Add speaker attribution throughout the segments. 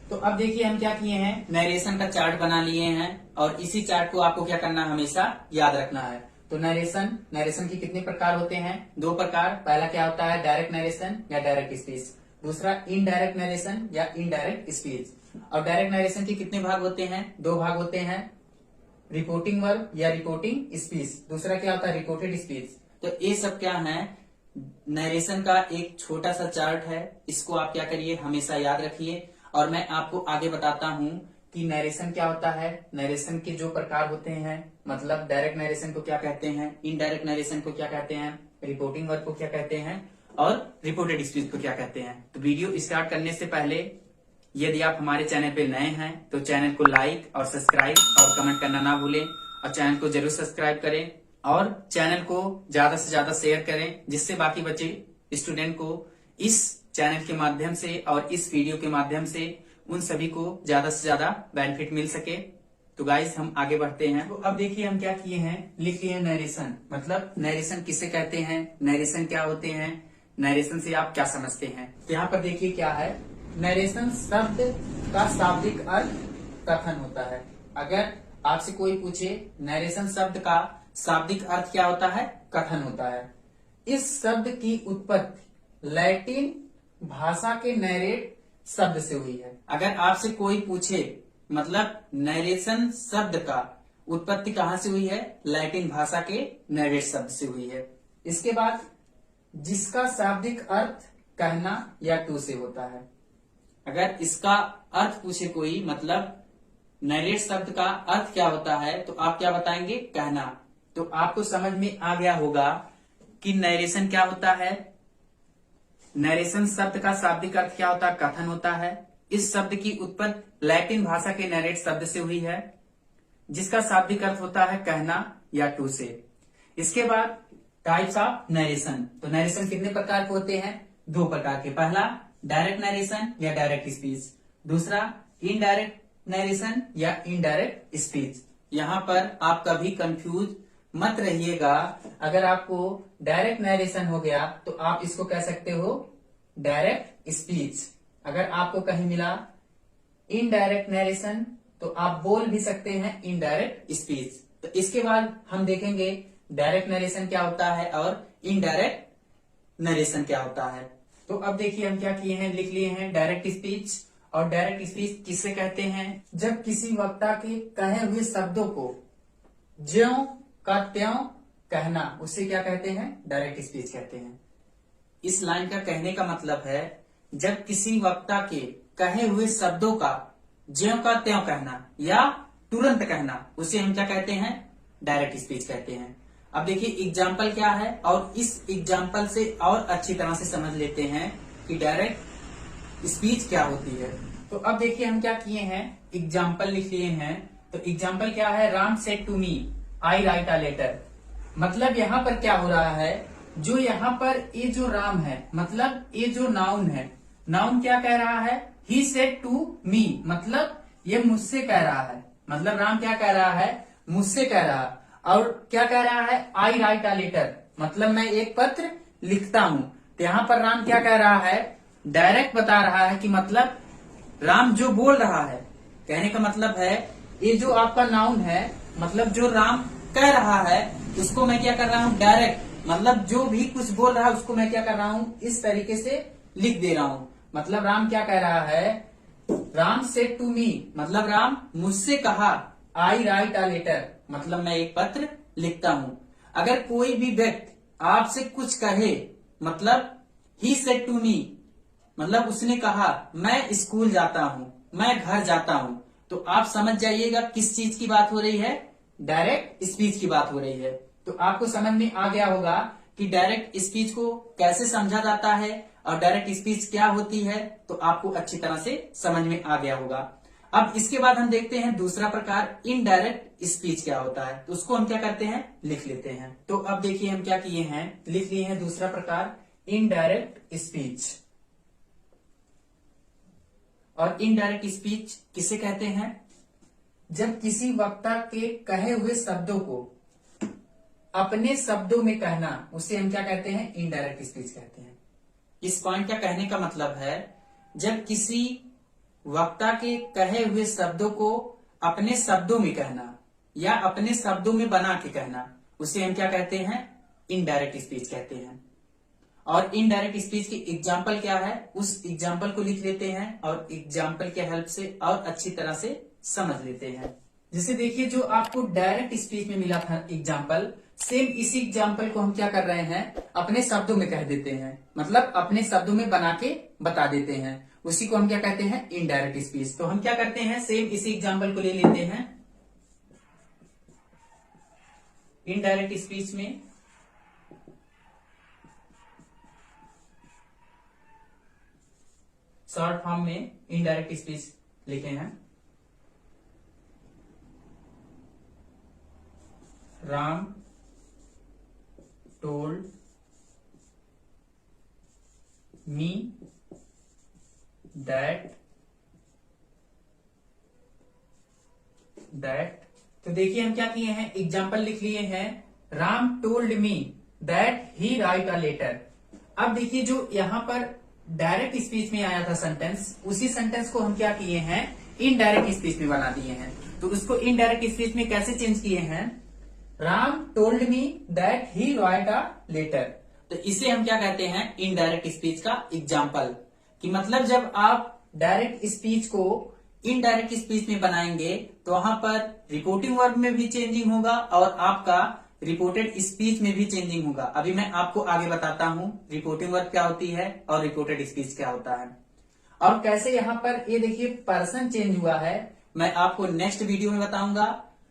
Speaker 1: तो अब देखिए हम क्या किए हैं, नरेशन का चार्ट बना लिए हैं और इसी चार्ट को आपको क्या करना है, हमेशा याद रखना है। तो नरेशन के कितने प्रकार होते हैं, 2 प्रकार। पहला क्या होता है, डायरेक्ट नरेशन या डायरेक्ट स्पीच। दूसरा इनडायरेक्ट नरेशन या इनडायरेक्ट स्पीच। और डायरेक्ट नरेशन के कितने भाग होते हैं, 2 भाग होते हैं, रिपोर्टिंग वर्ब या रिपोर्टिंग स्पीच। दूसरा क्या होता है, रिपोर्टेड स्पीच। तो ये सब क्या है, नरेशन का एक छोटा सा चार्ट है। इसको आप क्या करिए, हमेशा याद रखिए। और मैं आपको आगे बताता हूँ कि नरेशन क्या होता है, नरेशन के जो प्रकार होते हैं, मतलब डायरेक्ट नरेशन को क्या कहते हैं, इनडायरेक्ट नरेशन को क्या कहते हैं, रिपोर्टिंग वर्ब को क्या कहते हैं और रिपोर्टेड स्पीच को क्या कहते हैं। तो वीडियो स्टार्ट करने से पहले यदि आप हमारे चैनल पे नए हैं तो चैनल को लाइक और सब्सक्राइब और कमेंट करना ना भूलें, और चैनल को जरूर सब्सक्राइब करें और चैनल को ज्यादा से ज्यादा शेयर करें, जिससे बाकी बच्चे स्टूडेंट को इस चैनल के माध्यम से और इस वीडियो के माध्यम से उन सभी को ज्यादा से ज्यादा बेनिफिट मिल सके। तो गाइस हम आगे बढ़ते हैं। तो अब देखिए हम क्या किए हैं, लिख लिए नरेशन। मतलब नरेशन किसे कहते हैं, नरेशन क्या होते हैं, नरेशन से आप क्या समझते हैं। तो यहाँ पर देखिए क्या है, नरेशन शब्द का शाब्दिक अर्थ कथन होता है। अगर आपसे कोई पूछे नरेशन शब्द का शाब्दिक अर्थ क्या होता है, कथन होता है। इस शब्द की उत्पत्ति लैटिन भाषा के नरेट शब्द से हुई है। अगर आपसे कोई पूछे मतलब नरेशन शब्द का उत्पत्ति कहाँ से हुई है, लैटिन भाषा के नरेट शब्द से हुई है। इसके बाद जिसका शाब्दिक अर्थ कहना या टू से होता है। अगर इसका अर्थ पूछे कोई, मतलब नरेट शब्द का अर्थ क्या होता है, तो आप क्या बताएंगे, कहना। तो आपको समझ में आ गया होगा कि नरेशन क्या होता है। नरेशन शब्द का शाब्दिक अर्थ क्या होता है, कथन होता है। इस शब्द की उत्पत्ति लैटिन भाषा के नरेट शब्द से हुई है, जिसका शाब्दिक अर्थ होता है कहना या टू से। इसके बाद टाइप्स ऑफ नरेशन। तो नरेशन कितने प्रकार के होते हैं, 2 प्रकार के। पहला डायरेक्ट नरेशन या डायरेक्ट स्पीच। दूसरा इनडायरेक्ट नरेशन या इनडायरेक्ट स्पीच। यहाँ पर आप कभी कंफ्यूज मत रहिएगा। अगर आपको डायरेक्ट नरेशन हो गया तो आप इसको कह सकते हो डायरेक्ट स्पीच। अगर आपको कहीं मिला इनडायरेक्ट नरेशन तो आप बोल भी सकते हैं इनडायरेक्ट स्पीच। तो इसके बाद हम देखेंगे डायरेक्ट नरेशन क्या होता है और इनडायरेक्ट नरेशन क्या होता है। तो अब देखिए हम क्या किए हैं, लिख लिए हैं डायरेक्ट स्पीच। और डायरेक्ट स्पीच किसे कहते हैं, जब किसी वक्ता के कहे हुए शब्दों को ज्यों का त्यों कहना, उसे क्या कहते हैं, डायरेक्ट स्पीच कहते हैं। इस लाइन का कहने का मतलब है जब किसी वक्ता के कहे हुए शब्दों का ज्यों का त्यों कहना या तुरंत कहना, उसे हम क्या कहते हैं, डायरेक्ट स्पीच कहते हैं। अब देखिए एग्जाम्पल क्या है और इस एग्जाम्पल से और अच्छी तरह से समझ लेते हैं कि डायरेक्ट स्पीच क्या होती है। तो अब देखिए हम क्या किए हैं, एग्जाम्पल लिख लिए हैं। तो एग्जाम्पल क्या है, Ram said to me I write a letter. मतलब यहाँ पर क्या हो रहा है, जो यहाँ पर ये जो राम है, मतलब ये जो नाउन है, नाउन क्या कह रहा है, ही सेड टू मी, मतलब ये मुझसे कह रहा है। मतलब राम क्या कह रहा है, मुझसे कह रहा है। और क्या कह रहा है, आई राइट अ लेटर, मतलब मैं एक पत्र लिखता हूं। तो यहाँ पर राम क्या कह रहा है, डायरेक्ट बता रहा है कि मतलब राम जो बोल रहा है, कहने का मतलब है ये जो आपका नाउन है, मतलब जो राम कह रहा है उसको मैं क्या कर रहा हूँ, डायरेक्ट, मतलब जो भी कुछ बोल रहा है उसको मैं क्या कर रहा हूँ, इस तरीके से लिख दे रहा हूँ। मतलब राम क्या कह रहा है, राम सेड टू मी, मतलब राम मुझसे कहा, आई राइट अ लेटर, मतलब मैं एक पत्र लिखता हूँ। अगर कोई भी व्यक्ति आपसे कुछ कहे, मतलब ही सेड टू मी, मतलब उसने कहा मैं स्कूल जाता हूँ, मैं घर जाता हूँ, तो आप समझ जाइएगा किस चीज की बात हो रही है, डायरेक्ट स्पीच की बात हो रही है। तो आपको समझ में आ गया होगा कि डायरेक्ट स्पीच को कैसे समझा जाता है और डायरेक्ट स्पीच क्या होती है, तो आपको अच्छी तरह से समझ में आ गया होगा। अब इसके बाद हम देखते हैं दूसरा प्रकार इनडायरेक्ट स्पीच क्या होता है। तो उसको हम क्या करते हैं, लिख लेते हैं। तो अब देखिए हम क्या किए हैं, लिख लिए हैं दूसरा प्रकार इनडायरेक्ट स्पीच। और इनडायरेक्ट स्पीच किसे कहते हैं, जब किसी वक्ता के कहे हुए शब्दों को अपने शब्दों में कहना, उसे हम क्या कहते हैं, इनडायरेक्ट स्पीच कहते हैं। इस पॉइंट का कहने का मतलब है जब किसी वक्ता के कहे हुए शब्दों को अपने शब्दों में कहना या अपने शब्दों में बना के कहना, उसे हम क्या कहते हैं? इनडायरेक्ट स्पीच कहते हैं। और इनडायरेक्ट स्पीच की एग्जाम्पल क्या है, उस एग्जाम्पल को लिख लेते हैं और एग्जाम्पल के हेल्प से और अच्छी तरह से समझ लेते हैं। जैसे देखिए, जो आपको डायरेक्ट स्पीच में मिला था एग्जाम्पल, सेम इसी एग्जाम्पल को हम क्या कर रहे हैं? अपने शब्दों में कह देते हैं, मतलब अपने शब्दों में बना के बता देते हैं। उसी को हम क्या कहते हैं? Indirect speech. तो हम क्या करते हैं? सेम इसी एग्जाम्पल को ले लेते हैं। इनडायरेक्ट स्पीच में शॉर्ट फॉर्म में इनडायरेक्ट स्पीच लिखे हैं। Ram told me that. तो देखिए हम क्या किए हैं? एग्जाम्पल लिख लिए हैं। Ram told me that he write a letter. अब देखिए, जो यहां पर डायरेक्ट स्पीच में आया था सेंटेंस, उसी सेंटेंस को हम क्या किए हैं? इनडायरेक्ट स्पीच में बना दिए हैं। तो उसको इनडायरेक्ट स्पीच में कैसे चेंज किए हैं? Ram told me that he write a letter. तो इसे हम क्या कहते हैं? इनडायरेक्ट स्पीच का एग्जाम्पल। कि मतलब जब आप डायरेक्ट स्पीच को इनडायरेक्ट स्पीच में बनाएंगे तो वहां पर रिपोर्टिंग वर्ब में भी चेंजिंग होगा और आपका रिपोर्टेड स्पीच में भी चेंजिंग होगा। अभी मैं आपको आगे बताता हूं रिपोर्टिंग वर्ब क्या होती है और रिपोर्टेड स्पीच क्या होता है और कैसे यहाँ पर ये देखिए पर्सन चेंज हुआ है, मैं आपको नेक्स्ट वीडियो में बताऊंगा।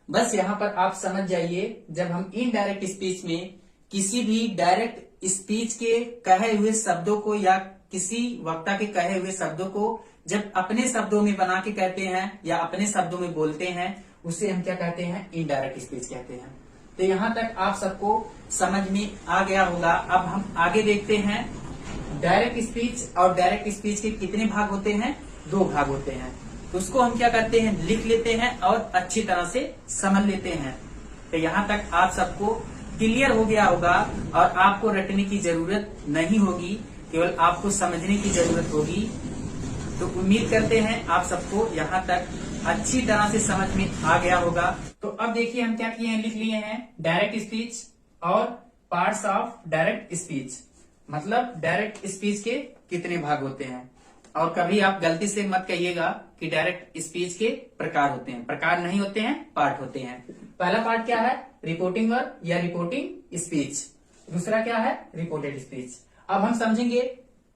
Speaker 1: बस यहाँ पर आप समझ जाइए, जब हम इनडायरेक्ट स्पीच में किसी भी डायरेक्ट स्पीच के कहे हुए शब्दों को या किसी वक्ता के कहे हुए शब्दों को जब अपने शब्दों में बना के कहते हैं या अपने शब्दों में बोलते हैं, उसे हम क्या कहते हैं? इनडायरेक्ट स्पीच कहते हैं। तो यहाँ तक आप सबको समझ में आ गया होगा। अब हम आगे देखते हैं। डायरेक्ट स्पीच और डायरेक्ट स्पीच के कितने भाग होते हैं? 2 भाग होते हैं। तो उसको हम क्या करते हैं? लिख लेते हैं और अच्छी तरह से समझ लेते हैं। तो यहाँ तक आप सबको क्लियर हो गया होगा और आपको रटने की जरूरत नहीं होगी, केवल आपको समझने की जरूरत होगी। तो उम्मीद करते हैं आप सबको यहाँ तक अच्छी तरह से समझ में आ गया होगा। तो अब देखिए हम क्या किए हैं? लिख लिए हैं डायरेक्ट स्पीच और पार्ट्स ऑफ डायरेक्ट स्पीच, मतलब डायरेक्ट स्पीच के कितने भाग होते हैं। और कभी आप गलती से मत कहिएगा कि डायरेक्ट स्पीच के प्रकार होते हैं। प्रकार नहीं होते हैं, पार्ट होते हैं। पहला पार्ट क्या है? रिपोर्टिंग वर्ब या रिपोर्टिंग स्पीच। दूसरा क्या है? Reported speech. अब हम समझेंगे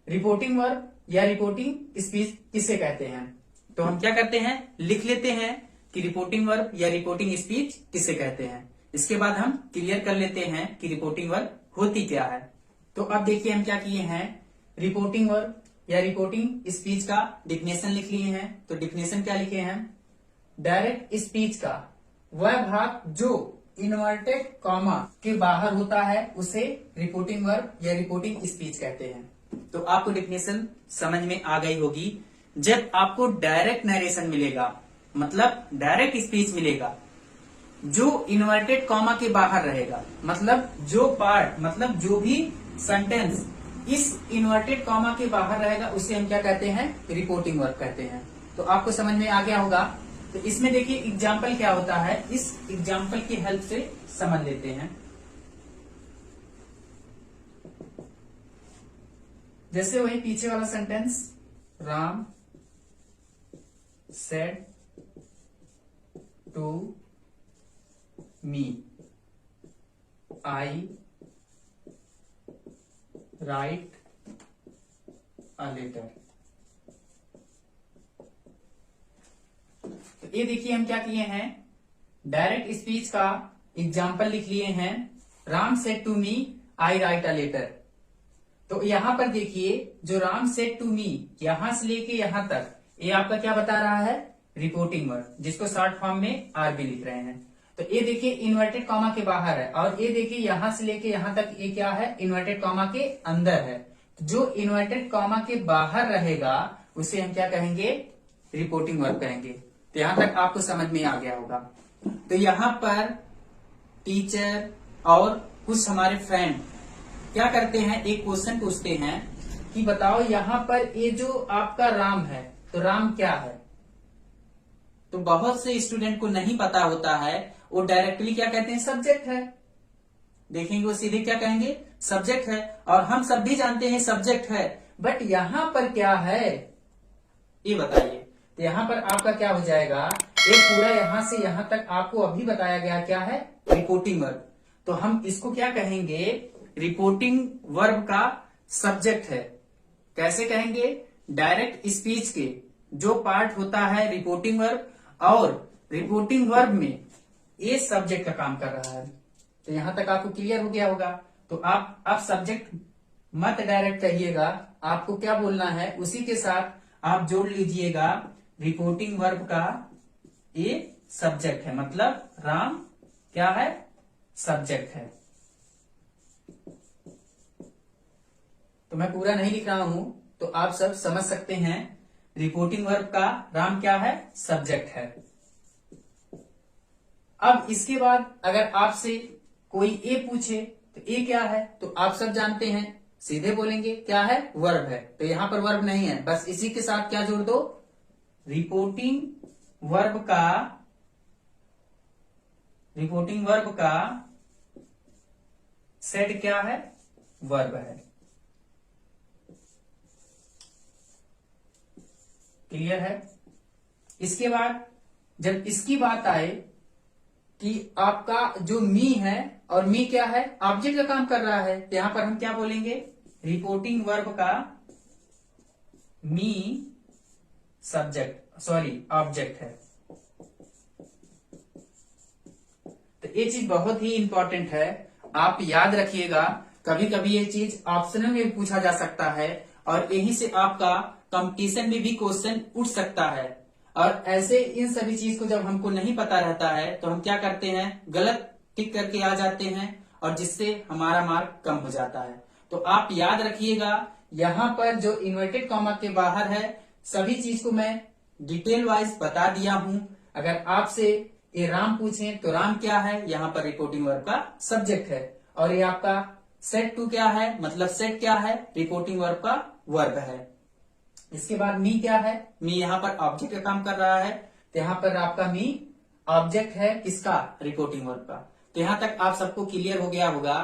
Speaker 1: रिपोर्टिंग वर्ब या रिपोर्टिंग स्पीच किसे कहते हैं। तो हम क्या करते हैं? लिख लेते हैं कि रिपोर्टिंग वर्ब या रिपोर्टिंग स्पीच किसे कहते हैं। इसके बाद हम क्लियर कर लेते हैं कि रिपोर्टिंग वर्ब होती क्या है। तो अब देखिए हम क्या किए हैं? रिपोर्टिंग वर्ब या रिपोर्टिंग स्पीच का डिफिनेशन लिख लिए हैं। तो डिफिनेशन क्या लिखे हैं? डायरेक्ट स्पीच का वह भाग जो इन्वर्टेड कॉमा के बाहर होता है उसे रिपोर्टिंग वर्ब या रिपोर्टिंग स्पीच कहते हैं। तो आपको डिफिनेशन समझ में आ गई होगी। जब आपको डायरेक्ट नरेशन मिलेगा, मतलब डायरेक्ट स्पीच मिलेगा जो इन्वर्टेड कॉमा के बाहर रहेगा, मतलब जो पार्ट, मतलब जो भी सेंटेंस इस इन्वर्टेड कॉमा के बाहर रहेगा, उसे हम क्या कहते हैं? रिपोर्टिंग वर्ब कहते हैं। तो आपको समझ में आ गया होगा। तो इसमें देखिए एग्जाम्पल क्या होता है, इस एग्जाम्पल की हेल्प से समझ लेते हैं। जैसे वही पीछे वाला sentence, Ram said to me I write a letter. तो ये देखिए हम क्या किए हैं? डायरेक्ट स्पीच का एग्जाम्पल लिख लिए हैं। Ram said to me I write a letter. तो यहां पर देखिए जो राम सेड टू मी यहां से लेके यहां तक, ये आपका क्या बता रहा है? रिपोर्टिंग वर्ब, जिसको शॉर्ट फॉर्म में आरबी लिख रहे हैं। तो ये देखिए इन्वर्टेड कॉमा के बाहर है और ये देखिए यहां से लेके यहां तक ये क्या है? इन्वर्टेड कॉमा के अंदर है। तो जो इन्वर्टेड कॉमा के बाहर रहेगा उसे हम क्या कहेंगे? रिपोर्टिंग वर्ब कहेंगे। तो यहां तक आपको समझ में आ गया होगा। तो यहां पर टीचर और कुछ हमारे फ्रेंड क्या करते हैं? एक क्वेश्चन पूछते हैं कि बताओ यहां पर ये जो आपका राम है, तो राम क्या है? तो बहुत से स्टूडेंट को नहीं पता होता है, वो डायरेक्टली क्या कहते हैं, सब्जेक्ट है। देखेंगे वो सीधे क्या कहेंगे, सब्जेक्ट है। और हम सब भी जानते हैं सब्जेक्ट है, बट यहां पर क्या है ये बताइए। तो यहां पर आपका क्या हो जाएगा, एक पूरा यहां से यहां तक आपको अभी बताया गया क्या है, रिपोर्टिंग वर्ब। तो हम इसको क्या कहेंगे, रिपोर्टिंग वर्ब का सब्जेक्ट है। कैसे कहेंगे, डायरेक्ट स्पीच के जो पार्ट होता है रिपोर्टिंग वर्ब, और रिपोर्टिंग वर्ब में ये सब्जेक्ट का काम कर रहा है। तो यहां तक आपको क्लियर हो गया होगा। तो आप सब्जेक्ट मत डायरेक्ट कहिएगा, आपको क्या बोलना है, उसी के साथ आप जोड़ लीजिएगा रिपोर्टिंग वर्ब का ये सब्जेक्ट है, मतलब राम क्या है, सब्जेक्ट है। तो मैं पूरा नहीं लिख रहा हूं, तो आप सब समझ सकते हैं रिपोर्टिंग वर्ब का राम क्या है, सब्जेक्ट है। अब इसके बाद अगर आपसे कोई ए पूछे तो ए क्या है, तो आप सब जानते हैं, सीधे बोलेंगे क्या है, वर्ब है। तो यहां पर वर्ब नहीं है, बस इसी के साथ क्या जोड़ दो, रिपोर्टिंग वर्ब का सेट क्या है, वर्ब है। क्लियर है। इसके बाद जब इसकी बात आए कि आपका जो मी है, और मी क्या है, ऑब्जेक्ट का काम कर रहा है, तो यहां पर हम क्या बोलेंगे, रिपोर्टिंग वर्ब का मी ऑब्जेक्ट है। तो ये चीज बहुत ही इंपॉर्टेंट है, आप याद रखिएगा। कभी कभी ये चीज ऑप्शनल में भी पूछा जा सकता है, और यहीं से आपका कंपटीशन में भी क्वेश्चन उठ सकता है। और ऐसे इन सभी चीज को जब हमको नहीं पता रहता है, तो हम क्या करते हैं, गलत टिक करके आ जाते हैं, और जिससे हमारा मार्क कम हो जाता है। तो आप याद रखिएगा, यहां पर जो इन्वर्टेड कॉमा के बाहर है, सभी चीज को मैं डिटेल वाइज बता दिया हूं। अगर आपसे ये राम पूछें तो राम क्या है, यहाँ पर रिपोर्टिंग वर्ब का सब्जेक्ट है। और ये आपका सेट टू क्या है, मतलब सेट क्या है, रिपोर्टिंग वर्ब का वर्ब है। इसके बाद मी क्या है, मी यहाँ पर ऑब्जेक्ट का काम कर रहा है, तो यहाँ पर आपका मी ऑब्जेक्ट है किसका, रिपोर्टिंग वर्ब का। तो यहां तक आप सबको क्लियर हो गया होगा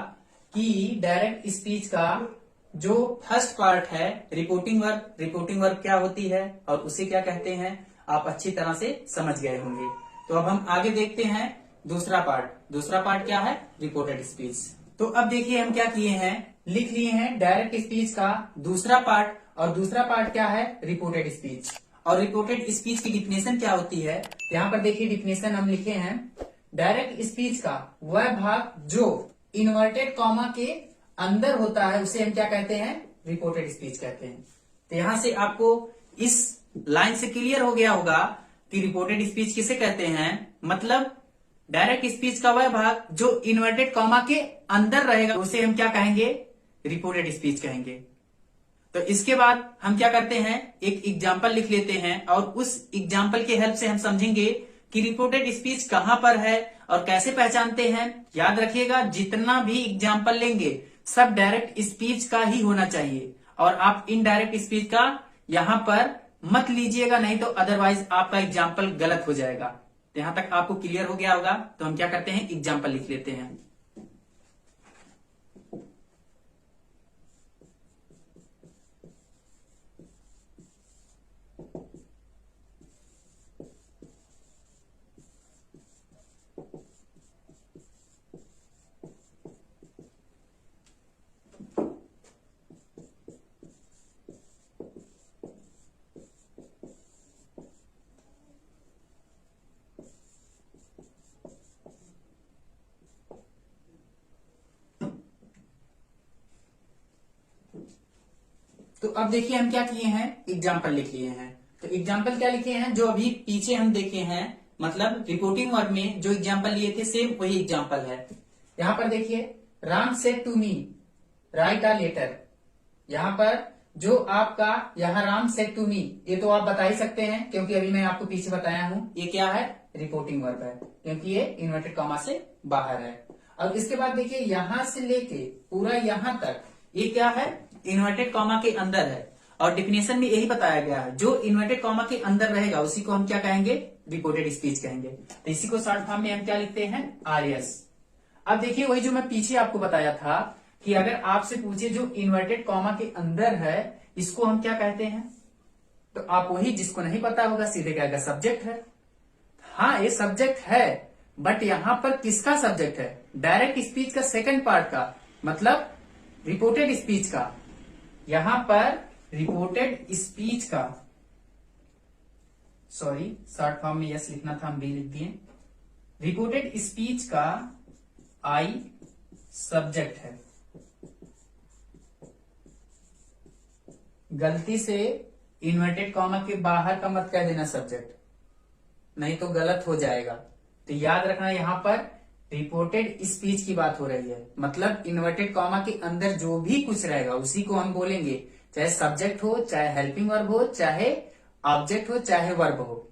Speaker 1: कि डायरेक्ट स्पीच का जो फर्स्ट पार्ट है रिपोर्टिंग वर्ब क्या होती है और उसे क्या कहते हैं, आप अच्छी तरह से समझ गए होंगे। तो अब हम आगे देखते हैं दूसरा पार्ट क्या है, रिपोर्टेड स्पीच। तो अब देखिए हम क्या किए हैं, लिख लिए हैं डायरेक्ट स्पीच का दूसरा पार्ट, और दूसरा पार्ट क्या है, रिपोर्टेड स्पीच। और रिपोर्टेड स्पीच की डिफिनेशन क्या होती है, यहाँ पर देखिए डिफिनेशन हम लिखे हैं, डायरेक्ट स्पीच का वह भाग जो इन्वर्टेड कॉमा के अंदर होता है उसे हम क्या कहते हैं, रिपोर्टेड स्पीच कहते हैं। तो यहां से आपको इस लाइन से क्लियर हो गया होगा कि रिपोर्टेड स्पीच किसे कहते हैं, मतलब डायरेक्ट स्पीच का वह भाग जो इन्वर्टेड कॉमा के अंदर रहेगा उसे हम क्या कहेंगे, रिपोर्टेड स्पीच कहेंगे। तो इसके बाद हम क्या करते हैं, एक एग्जाम्पल लिख लेते हैं, और उस एग्जाम्पल के हेल्प से हम समझेंगे कि रिपोर्टेड स्पीच कहां पर है और कैसे पहचानते हैं। याद रखिएगा, जितना भी एग्जाम्पल लेंगे सब डायरेक्ट स्पीच का ही होना चाहिए, और आप इनडायरेक्ट स्पीच का यहां पर मत लीजिएगा, नहीं तो अदरवाइज आपका एग्जाम्पल गलत हो जाएगा। तो यहां तक आपको क्लियर हो गया होगा। तो हम क्या करते हैं, एग्जाम्पल लिख लेते हैं। तो अब देखिए हम क्या किए हैं, एग्जाम्पल लिख लिए हैं। तो एग्जाम्पल क्या लिखे हैं, जो अभी पीछे हम देखे हैं, मतलब रिपोर्टिंग वर्ब में जो एग्जाम्पल लिए थे सेम वही एग्जाम्पल है। यहां पर देखिए, Ram said to me write a letter. यहां पर जो आपका यहाँ राम सेड टू मी, ये तो आप बता ही सकते हैं क्योंकि अभी मैं आपको पीछे बताया हूं, ये क्या है, रिपोर्टिंग वर्ब है, क्योंकि ये इन्वर्टेड कॉमा से बाहर है। अब इसके बाद देखिए, यहां से लेके पूरा यहां तक ये क्या है, इन्वर्टेड कॉमा के अंदर है। और डिफिनेशन में यही बताया गया है, जो इन्वर्टेड कॉमा के अंदर रहेगा उसी को हम क्या कहेंगे, रिपोर्टेड स्पीच कहेंगे। तो इसी को शॉर्ट फॉर्म में हम क्या लिखते हैं, RS। अब देखिए वही जो मैं पीछे आपको बताया था कि अगर आपसे पूछे जो इन्वर्टेड कॉमा के अंदर है इसको हम क्या कहते हैं, तो आप वही जिसको नहीं पता होगा सीधे कहेगा सब्जेक्ट है। हाँ ये सब्जेक्ट है, बट यहां पर किसका सब्जेक्ट है, डायरेक्ट स्पीच का सेकंड पार्ट का, मतलब रिपोर्टेड स्पीच का। यहां पर रिपोर्टेड स्पीच का, सॉरी शॉर्ट फॉर्म में यस लिखना था, हम बी लिख दिए। रिपोर्टेड स्पीच का I सब्जेक्ट है। गलती से इन्वर्टेड कॉमा के बाहर का मत कह देना सब्जेक्ट, नहीं तो गलत हो जाएगा। तो याद रखना यहां पर रिपोर्टेड स्पीच की बात हो रही है, मतलब इन्वर्टेड कॉमा के अंदर जो भी कुछ रहेगा उसी को हम बोलेंगे, चाहे सब्जेक्ट हो, चाहे हेल्पिंग वर्ब हो, चाहे ऑब्जेक्ट हो, चाहे वर्ब हो।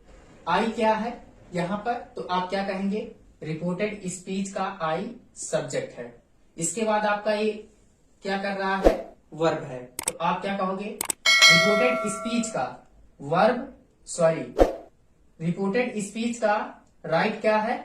Speaker 1: आई क्या है यहां पर, तो आप क्या कहेंगे, रिपोर्टेड स्पीच का आई सब्जेक्ट है। इसके बाद आपका ये क्या कर रहा है, वर्ब है, तो आप क्या कहोगे, रिपोर्टेड स्पीच का वर्ब, सॉरी रिपोर्टेड स्पीच का राइट क्या है,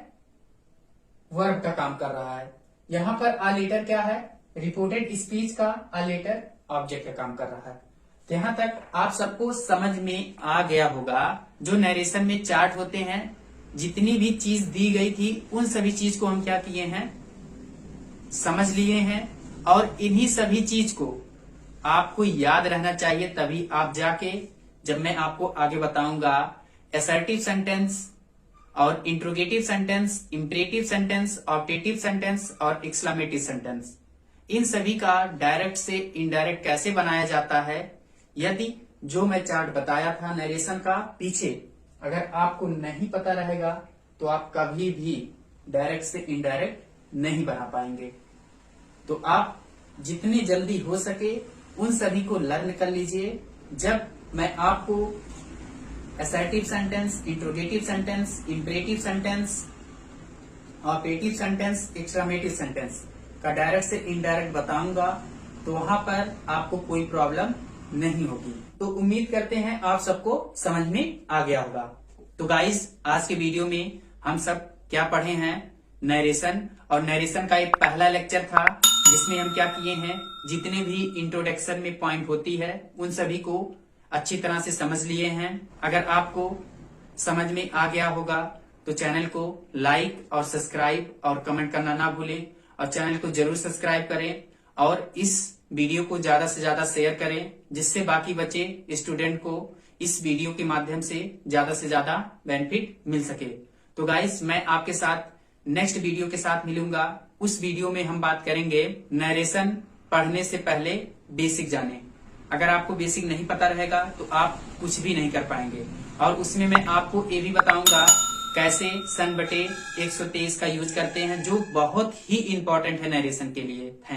Speaker 1: वर्ब का काम कर रहा है। यहां पर आ लेटर क्या है, रिपोर्टेड स्पीच का आ लेटर ऑब्जेक्ट का काम कर रहा है। तो यहां तक आप सबको समझ में आ गया होगा। जो नरेशन में चार्ट होते हैं, जितनी भी चीज दी गई थी उन सभी चीज को हम क्या किए हैं, समझ लिए हैं, और इन्हीं सभी चीज को आपको याद रहना चाहिए, तभी आप जाके जब मैं आपको आगे बताऊंगा असर्टिव सेंटेंस और interrogative sentence, imperative sentence, optative sentence और एक्सक्लेमेटिव सेंटेंस, इन सभी का डायरेक्ट से इनडायरेक्ट कैसे बनाया जाता है, यदि जो मैं चार्ट बताया था नरेशन का पीछे अगर आपको नहीं पता रहेगा तो आप कभी भी डायरेक्ट से इनडायरेक्ट नहीं बना पाएंगे। तो आप जितनी जल्दी हो सके उन सभी को लर्न कर लीजिए। जब मैं आपको assertive sentence, interrogative sentence, imperative sentence, optative sentence, exclamative sentence का डायरेक्ट से इनडायरेक्ट बताऊंगा तो वहां पर आपको कोई प्रॉब्लम नहीं होगी। तो उम्मीद करते हैं आप सबको समझ में आ गया होगा। तो गाइस आज के वीडियो में हम सब क्या पढ़े हैं, नरेशन, और नरेशन का एक पहला लेक्चर था जिसमें हम क्या किए हैं, जितने भी इंट्रोडक्शन में पॉइंट होती है उन सभी को अच्छी तरह से समझ लिए हैं। अगर आपको समझ में आ गया होगा तो चैनल को लाइक और सब्सक्राइब और कमेंट करना ना भूलें, और चैनल को जरूर सब्सक्राइब करें और इस वीडियो को ज्यादा से ज्यादा शेयर करें, जिससे बाकी बच्चे स्टूडेंट को इस वीडियो के माध्यम से ज्यादा बेनिफिट मिल सके। तो गाइस मैं आपके साथ नेक्स्ट वीडियो के साथ मिलूंगा। उस वीडियो में हम बात करेंगे नरेशन पढ़ने से पहले बेसिक जाने। अगर आपको बेसिक नहीं पता रहेगा तो आप कुछ भी नहीं कर पाएंगे, और उसमें मैं आपको ये भी बताऊंगा कैसे सन/123 का यूज करते हैं, जो बहुत ही इंपॉर्टेंट है नरेशन के लिए। थैंक